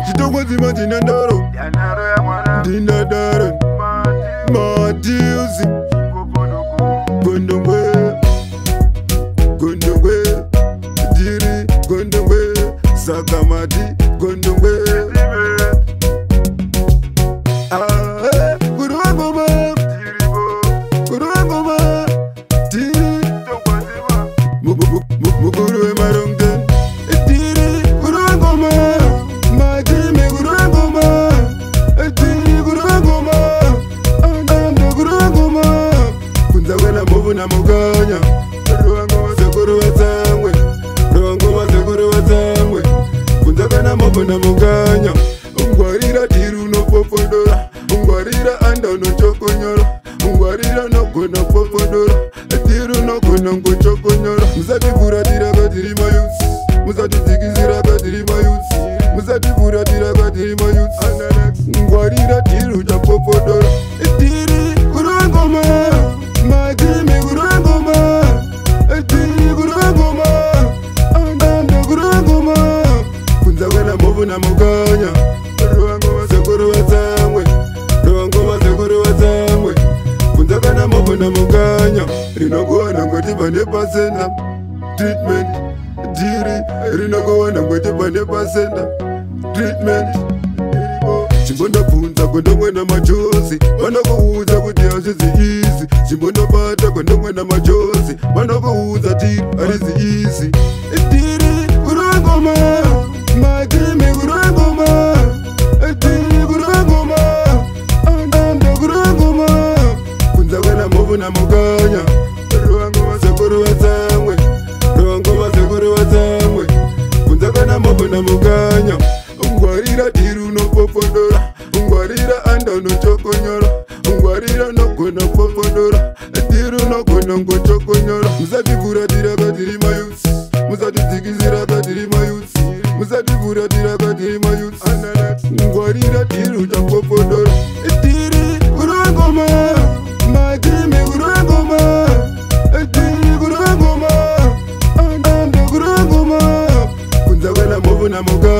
Chitoko zima dinadaro Dinadaro Matiusi Gondongwe Gondongwe Diri Gondongwe Sakamati Gondongwe Mukuru marongden Diri Gurangoma Majime Gurangoma Diri Gurangoma Andando Gurangoma Kunza wena movu na muganya Ruangoma sekuru wazangwe Ruangoma sekuru wazangwe Kunza wena movu na muganya Ungwarira diru no popodora Ungwarira anda no chokonyora Ungwarira no kuna popodora Diru no kuna chokonyora Musati pura tira kadiri mayusi Musati zigizira kadiri mayusi Musati pura tira kadiri mayusi Ngwarira diru ja popodora Diri Gurangoma Majime Gurangoma Diri Gurangoma Andando Gurangoma Kunza wena movu na muganya Ruangoma sekuru wazangwe Ruangoma sekuru wazangwe Kunza kana movu na muganya Rinogowana ngweti bande pasenda Treatment Diri Rinogowana ngweti bande pasenda Treatment Chimbona punza kondongwe na machozi Vanokuudza kuti hazvizi easy Chimbona bata kondongwe na machozi Vanokuudza ti harizi easy Diri Gurangoma Majime Gurangoma Diri Gurangoma Andando Gurangoma Kunza wena movu na muganya Ruangoma sekuru wazangwe Ruangoma sekuru wazangwe Kunza kana movu na muganya Ungwarira diru no popodora Ungwarira anda no chokonyora Ungwarira no kuna popodora Diru no kuna chokonyora Musati pura tira kadiri mayusi Musati zigizira kadiri mayusi Musati pura tira kadiri mayusi Ungwarira diru ja popodora Diri Gurangoma Majime Gurangoma Diri Gurangoma Andando Gurangoma Kunza wena movu na muga